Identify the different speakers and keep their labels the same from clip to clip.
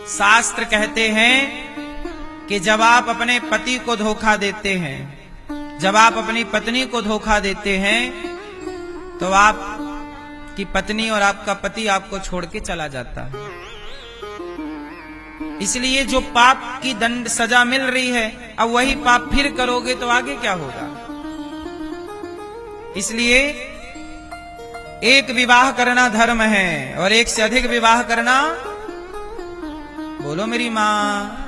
Speaker 1: शास्त्र कहते हैं कि जब आप अपने पति को धोखा देते हैं, जब आप अपनी पत्नी को धोखा देते हैं, तो आपकी पत्नी और आपका पति आपको छोड़ के चला जाता है। इसलिए जो पाप की दंड सजा मिल रही है, अब वही पाप फिर करोगे तो आगे क्या होगा। इसलिए एक विवाह करना धर्म है और एक से अधिक विवाह करना, बोलो मेरी मां,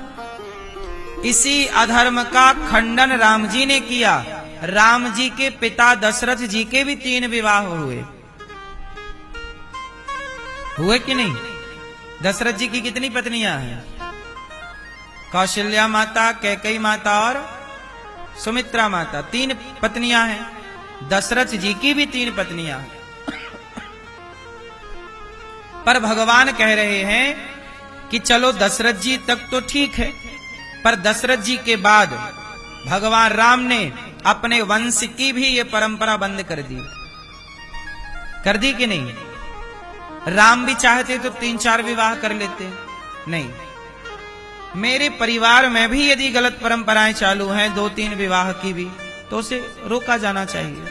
Speaker 1: इसी अधर्म का खंडन राम जी ने किया। राम जी के पिता दशरथ जी के भी 3 विवाह हुए कि नहीं? दशरथ जी की कितनी पत्नियां हैं? कौशल्या माता, कैकेयी माता और सुमित्रा माता, 3 पत्नियां हैं। दशरथ जी की भी 3 पत्नियां हैं। पर भगवान कह रहे हैं कि चलो दशरथ जी तक तो ठीक है, पर दशरथ जी के बाद भगवान राम ने अपने वंश की भी ये परंपरा बंद कर दी कि नहीं? राम भी चाहते तो 3-4 विवाह कर लेते, नहीं। मेरे परिवार में भी यदि गलत परंपराएं चालू हैं 2-3 विवाह की भी, तो उसे रोका जाना चाहिए।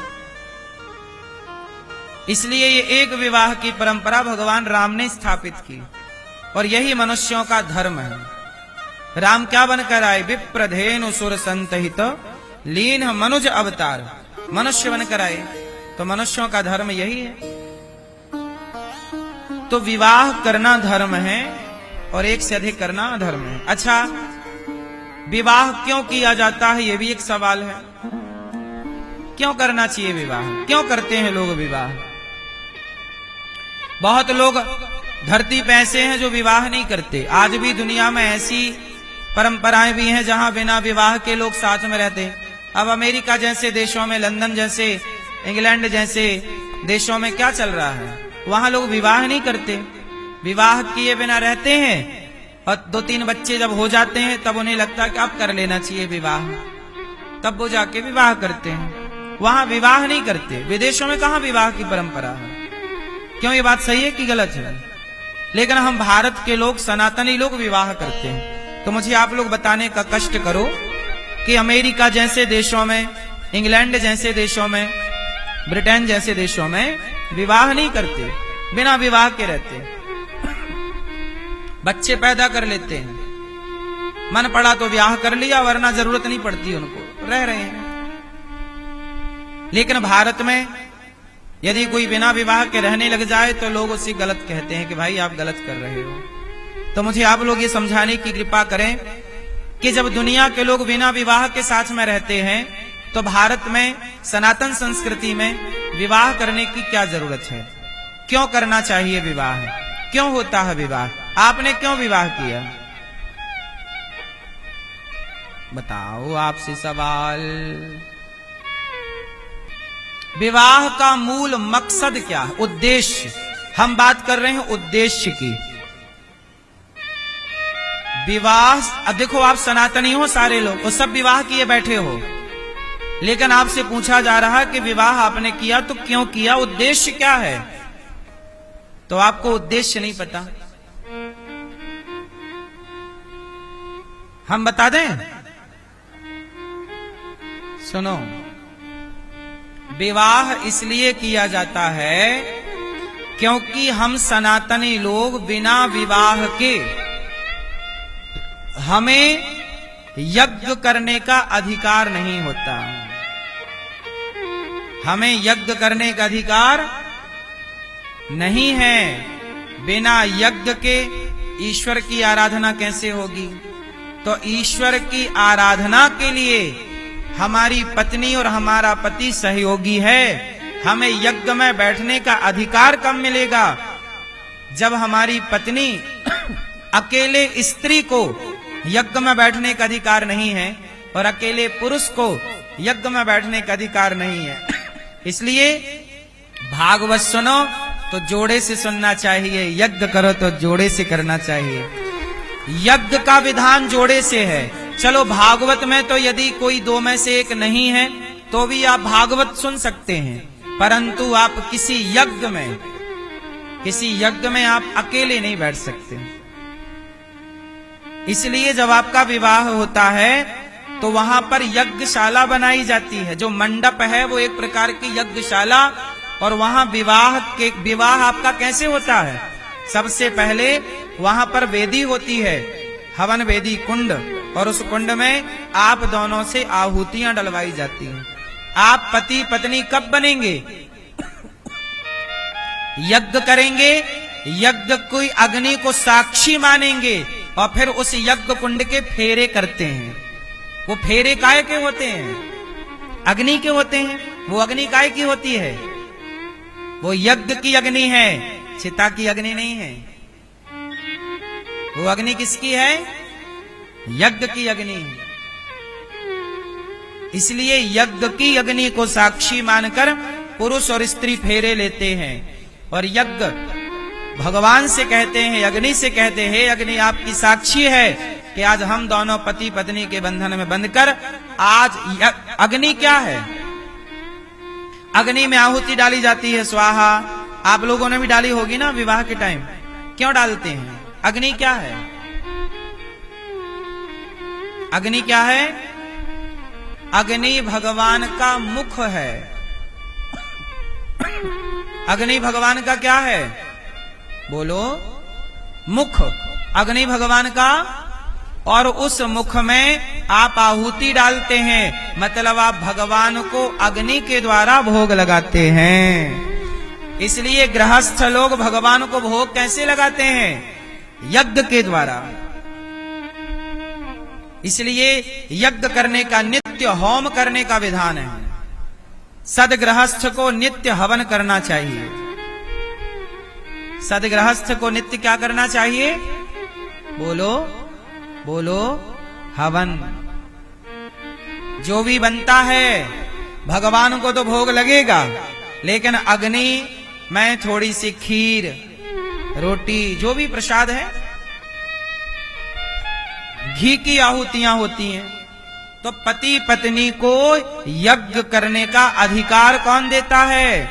Speaker 1: इसलिए ये एक विवाह की परंपरा भगवान राम ने स्थापित की, और यही मनुष्यों का धर्म है। राम क्या बनकर आए? विप्रधेनु सुर संतहित लीन मनुज अवतार, मनुष्य बनकर आए। तो मनुष्यों का धर्म यही है। तो विवाह करना धर्म है और एक से अधिक करना अधर्म है। अच्छा, विवाह क्यों किया जाता है, ये भी एक सवाल है। क्यों करना चाहिए विवाह? क्यों करते हैं लोग विवाह? बहुत लोग धरती पे ऐसे हैं जो विवाह नहीं करते। आज भी दुनिया में ऐसी परंपराएं भी हैं जहां बिना विवाह के लोग साथ में रहते हैं। अब अमेरिका जैसे देशों में, लंदन जैसे, इंग्लैंड जैसे देशों में क्या चल रहा है? वहां लोग विवाह नहीं करते, विवाह किए बिना रहते हैं, और 2-3 बच्चे जब हो जाते हैं तब उन्हें लगता है कि अब कर लेना चाहिए विवाह, तब वो जाके विवाह करते हैं। वहां विवाह नहीं करते। विदेशों में कहां विवाह की परंपरा है? क्यों, ये बात सही है कि गलत है? लेकिन हम भारत के लोग, सनातनी लोग विवाह करते हैं। तो मुझे आप लोग बताने का कष्ट करो कि अमेरिका जैसे देशों में, इंग्लैंड जैसे देशों में, ब्रिटेन जैसे देशों में विवाह नहीं करते, बिना विवाह के रहते, बच्चे पैदा कर लेते हैं, मन पड़ा तो ब्याह कर लिया, वरना जरूरत नहीं पड़ती उनको, रह रहे हैं। लेकिन भारत में यदि कोई बिना विवाह के रहने लग जाए तो लोग उसे गलत कहते हैं कि भाई आप गलत कर रहे हो। तो मुझे आप लोग ये समझाने की कृपा करें कि जब दुनिया के लोग बिना विवाह के साथ में रहते हैं, तो भारत में, सनातन संस्कृति में विवाह करने की क्या जरूरत है? क्यों करना चाहिए विवाह? क्यों होता है विवाह? आपने क्यों विवाह किया? बताओ, आपसे सवाल। विवाह का मूल मकसद क्या है? उद्देश्य। हम बात कर रहे हैं उद्देश्य की। विवाह, अब देखो, आप सनातनी हो सारे लोग, और सब विवाह किए बैठे हो, लेकिन आपसे पूछा जा रहा है कि विवाह आपने किया तो क्यों किया, उद्देश्य क्या है? तो आपको उद्देश्य नहीं पता। हम बता दें, सुनो। विवाह इसलिए किया जाता है क्योंकि हम सनातनी लोग बिना विवाह के, हमें यज्ञ करने का अधिकार नहीं होता। हमें यज्ञ करने का अधिकार नहीं है। बिना यज्ञ के ईश्वर की आराधना कैसे होगी? तो ईश्वर की आराधना के लिए हमारी पत्नी और हमारा पति सहयोगी है। हमें यज्ञ में बैठने का अधिकार कब मिलेगा? जब हमारी पत्नी, अकेले स्त्री को यज्ञ में बैठने का अधिकार नहीं है और अकेले पुरुष को यज्ञ में बैठने का अधिकार नहीं है। इसलिए भागवत सुनो तो जोड़े से सुनना चाहिए, यज्ञ करो तो जोड़े से करना चाहिए। यज्ञ का विधान जोड़े से है। चलो, भागवत में तो यदि कोई 2 में से एक नहीं है तो भी आप भागवत सुन सकते हैं, परंतु आप किसी यज्ञ में आप अकेले नहीं बैठ सकते। इसलिए जब आपका विवाह होता है तो वहां पर यज्ञशाला बनाई जाती है। जो मंडप है वो एक प्रकार की यज्ञशाला, और वहां विवाह आपका कैसे होता है? सबसे पहले वहां पर वेदी होती है, हवन वेदी कुंड, और उस कुंड में आप दोनों से आहुतियां डलवाई जाती हैं। आप पति पत्नी कब बनेंगे? यज्ञ करेंगे, यज्ञ कोई अग्नि को साक्षी मानेंगे, और फिर उस यज्ञ कुंड के फेरे करते हैं। वो फेरे काय के होते हैं? अग्नि के होते हैं। वो अग्नि काय की होती है? वो यज्ञ की अग्नि है, चिता की अग्नि नहीं है। वो अग्नि किसकी है? यज्ञ की अग्नि है। इसलिए यज्ञ की अग्नि को साक्षी मानकर पुरुष और स्त्री फेरे लेते हैं। और यज्ञ भगवान से कहते हैं, अग्नि से कहते हैं, अग्नि आपकी साक्षी है कि आज हम दोनों पति पत्नी के बंधन में बंधकर, आज अग्नि क्या है? अग्नि में आहुति डाली जाती है, स्वाहा। आप लोगों ने भी डाली होगी ना विवाह के टाइम। क्यों डालते हैं? अग्नि क्या है? अग्नि क्या है? अग्नि भगवान का मुख है। अग्नि भगवान का क्या है? बोलो, मुख। अग्नि भगवान का, और उस मुख में आप आहुति डालते हैं, मतलब आप भगवान को अग्नि के द्वारा भोग लगाते हैं। इसलिए गृहस्थ लोग भगवान को भोग कैसे लगाते हैं? यज्ञ के द्वारा। इसलिए यज्ञ करने का, नित्य होम करने का विधान है। सदगृहस्थ को नित्य हवन करना चाहिए। सदगृहस्थ को नित्य क्या करना चाहिए? बोलो बोलो, हवन। जो भी बनता है भगवान को तो भोग लगेगा, लेकिन अग्नि में थोड़ी सी खीर, रोटी, जो भी प्रसाद है, घी की आहुतियां होती हैं। तो पति पत्नी को यज्ञ करने का अधिकार कौन देता है?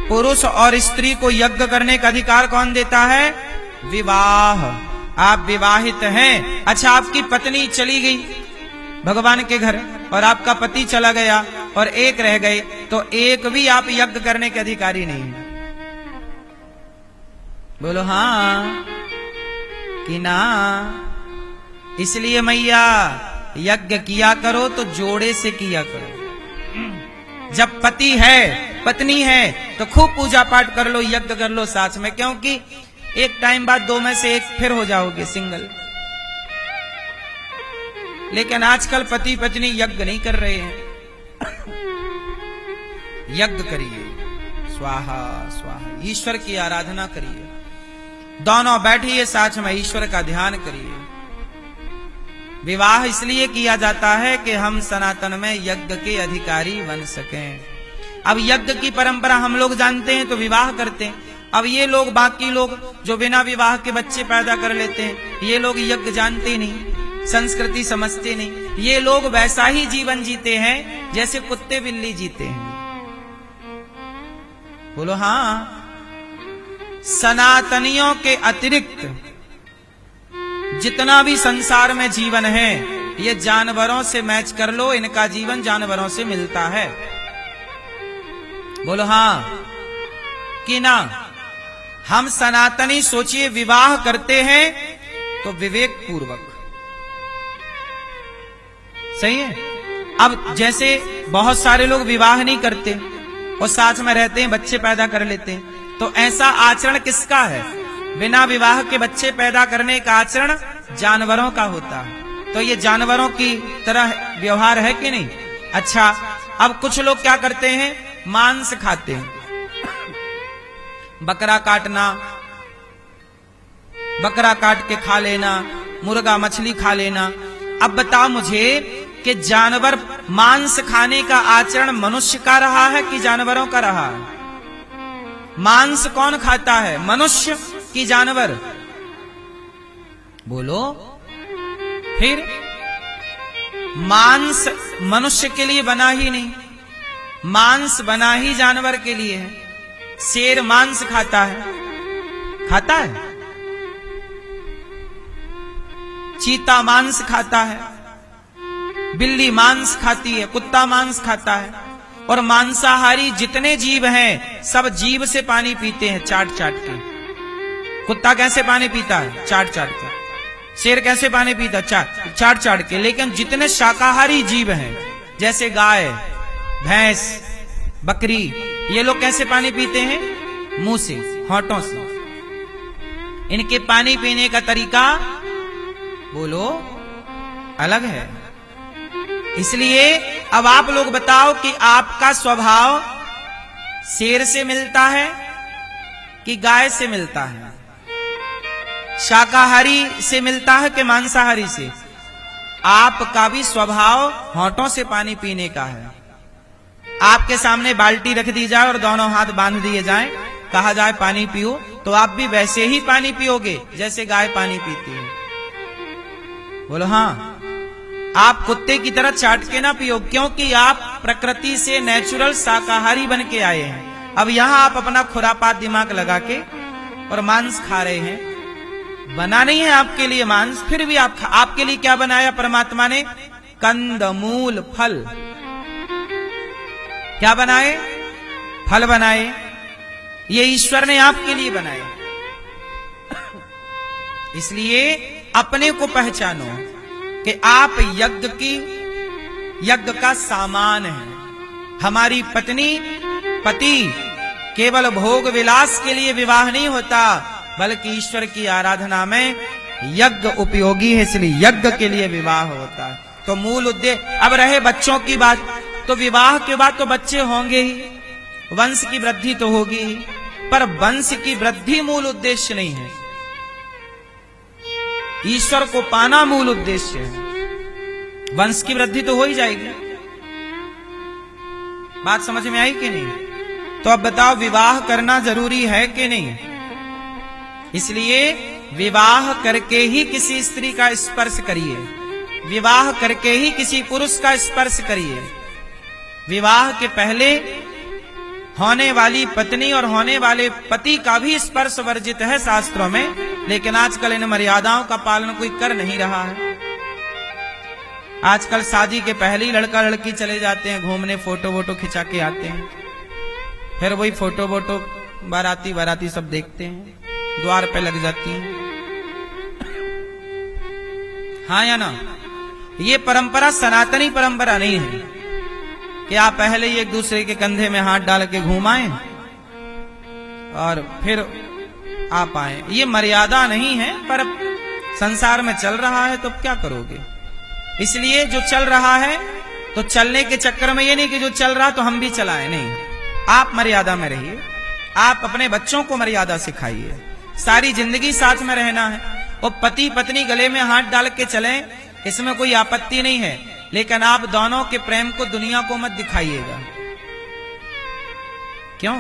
Speaker 1: पुरुष और स्त्री को यज्ञ करने का अधिकार कौन देता है? विवाह। आप विवाहित हैं, अच्छा आपकी पत्नी चली गई भगवान के घर, और आपका पति चला गया और एक रह गए, तो एक भी आप यज्ञ करने के अधिकारी नहीं है। बोलो हाँ कि ना? इसलिए मैया यज्ञ किया करो तो जोड़े से किया करो। जब पति है पत्नी है तो खूब पूजा पाठ कर लो, यज्ञ कर लो साथ में, क्योंकि एक टाइम बाद दो में से एक फिर हो जाओगे सिंगल। लेकिन आजकल पति पत्नी यज्ञ नहीं कर रहे हैं। यज्ञ करिए, स्वाहा स्वाहा, ईश्वर की आराधना करिए, दोनों बैठिए साथ में, ईश्वर का ध्यान करिए। विवाह इसलिए किया जाता है कि हम सनातन में यज्ञ के अधिकारी बन सकें। अब यज्ञ की परंपरा हम लोग जानते हैं तो विवाह करते हैं। अब ये लोग, बाकी लोग जो बिना विवाह के बच्चे पैदा कर लेते हैं, ये लोग यज्ञ जानते नहीं, संस्कृति समझते नहीं। ये लोग वैसा ही जीवन जीते हैं जैसे कुत्ते बिल्ली जीते हैं। बोलो हाँ। सनातनियों के अतिरिक्त जितना भी संसार में जीवन है, ये जानवरों से मैच कर लो, इनका जीवन जानवरों से मिलता है। बोलो हाँ कि ना? हम सनातनी सोचिए विवाह करते हैं तो विवेक पूर्वक, सही है। अब जैसे बहुत सारे लोग विवाह नहीं करते और साथ में रहते हैं, बच्चे पैदा कर लेते हैं, तो ऐसा आचरण किसका है? बिना विवाह के बच्चे पैदा करने का आचरण जानवरों का होता है। तो ये जानवरों की तरह व्यवहार है कि नहीं? अच्छा, अब कुछ लोग क्या करते हैं? मांस खाते हैं, बकरा काटना, बकरा काट के खा लेना, मुर्गा मछली खा लेना। अब बताओ मुझे कि जानवर मांस खाने का आचरण मनुष्य का रहा है कि जानवरों का रहा है? मांस कौन खाता है, मनुष्य कि जानवर? बोलो। फिर मांस मनुष्य के लिए बना ही नहीं, मांस बना ही जानवर के लिए है। शेर मांस खाता है, खाता है? चीता मांस खाता है, बिल्ली मांस खाती है, कुत्ता मांस खाता है, और मांसाहारी जितने जीव हैं सब जीभ से पानी पीते हैं चाट चाट के। कुत्ता कैसे पानी पीता है? चाट चाट के। शेर कैसे पानी पीता है? चाट चाट के। लेकिन जितने शाकाहारी जीव हैं जैसे गाय, भैंस, बकरी, ये लोग कैसे पानी पीते हैं? मुंह से, होंठों से। इनके पानी पीने का तरीका बोलो अलग है। इसलिए अब आप लोग बताओ कि आपका स्वभाव शेर से मिलता है कि गाय से मिलता है? शाकाहारी से मिलता है कि मांसाहारी से? आपका भी स्वभाव होंठों से पानी पीने का है। आपके सामने बाल्टी रख दी जाए और दोनों हाथ बांध दिए जाएं, कहा जाए पानी पियो, तो आप भी वैसे ही पानी पियोगे जैसे गाय पानी पीती है। बोलो हाँ। आप कुत्ते की तरह चाट के ना पियो, क्योंकि आप प्रकृति से नेचुरल शाकाहारी बन के आए हैं। अब यहां आप अपना खुरापात दिमाग लगा के और मांस खा रहे हैं। बना नहीं है आपके लिए मांस, फिर भी आपके लिए क्या बनाया परमात्मा ने? कंद मूल फल। क्या बनाए? फल बनाए। ये ईश्वर ने आपके लिए बनाए। इसलिए अपने को पहचानो कि आप यज्ञ का सामान है। हमारी पत्नी, पति केवल भोग विलास के लिए विवाह नहीं होता, बल्कि ईश्वर की आराधना में यज्ञ उपयोगी है, इसलिए यज्ञ के लिए विवाह होता है। तो मूल उद्देश्य, अब रहे बच्चों की बात, तो विवाह के बाद तो बच्चे होंगे ही, वंश की वृद्धि तो होगी ही, पर वंश की वृद्धि मूल उद्देश्य नहीं है। ईश्वर को पाना मूल उद्देश्य है। वंश की वृद्धि तो हो ही जाएगी। बात समझ में आई कि नहीं? तो अब बताओ, विवाह करना जरूरी है कि नहीं? इसलिए विवाह करके ही किसी स्त्री का स्पर्श करिए, विवाह करके ही किसी पुरुष का स्पर्श करिए। विवाह के पहले होने वाली पत्नी और होने वाले पति का भी स्पर्श वर्जित है शास्त्रों में, लेकिन आजकल इन मर्यादाओं का पालन कोई कर नहीं रहा है। आजकल शादी के पहले ही लड़का लड़की चले जाते हैं घूमने, फोटो वोटो खिंचा के आते हैं, फिर वही फोटो वोटो बाराती सब देखते हैं, द्वार पे लग जाती हैं। हाँ या ना? ये परंपरा सनातनी परंपरा नहीं है कि आप पहले ही एक दूसरे के कंधे में हाथ डाल के घुमाएं और फिर आप आए। ये मर्यादा नहीं है, पर संसार में चल रहा है तो क्या करोगे? इसलिए जो चल रहा है तो चलने के चक्कर में ये नहीं कि जो चल रहा तो हम भी चलाएं, नहीं। आप मर्यादा में रहिए, आप अपने बच्चों को मर्यादा सिखाइए। सारी जिंदगी साथ में रहना है, और पति पत्नी गले में हाथ डाल के चलें, इसमें कोई आपत्ति नहीं है, लेकिन आप दोनों के प्रेम को दुनिया को मत दिखाइएगा। क्यों?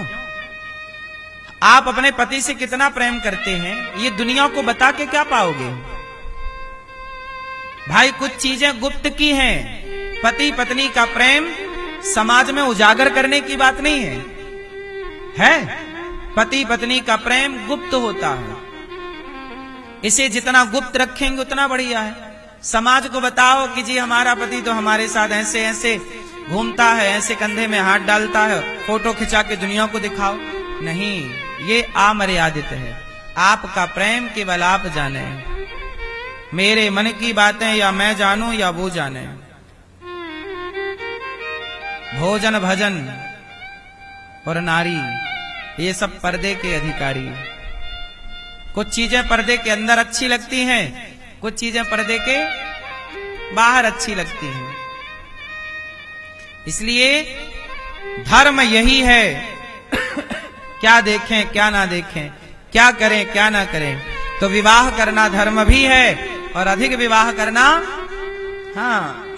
Speaker 1: आप अपने पति से कितना प्रेम करते हैं ये दुनिया को बता के क्या पाओगे? भाई कुछ चीजें गुप्त की हैं। पति पत्नी का प्रेम समाज में उजागर करने की बात नहीं है। पति पत्नी का प्रेम गुप्त होता है, इसे जितना गुप्त रखेंगे उतना बढ़िया है। समाज को बताओ कि जी हमारा पति तो हमारे साथ ऐसे ऐसे घूमता है, ऐसे कंधे में हाथ डालता है, फोटो खिंचा के दुनिया को दिखाओ। नहीं, ये अमर्यादित है। आपका प्रेम केवल आप जाने, मेरे मन की बातें या मैं जानूं या वो जाने। भोजन भजन और नारी, ये सब पर्दे के अधिकारी। कुछ चीजें पर्दे के अंदर अच्छी लगती हैं, कुछ चीजें पर्दे के बाहर अच्छी लगती हैं। इसलिए धर्म यही है, क्या देखें क्या ना देखें, क्या करें क्या ना करें। तो विवाह करना धर्म भी है और अधिक विवाह करना, हाँ,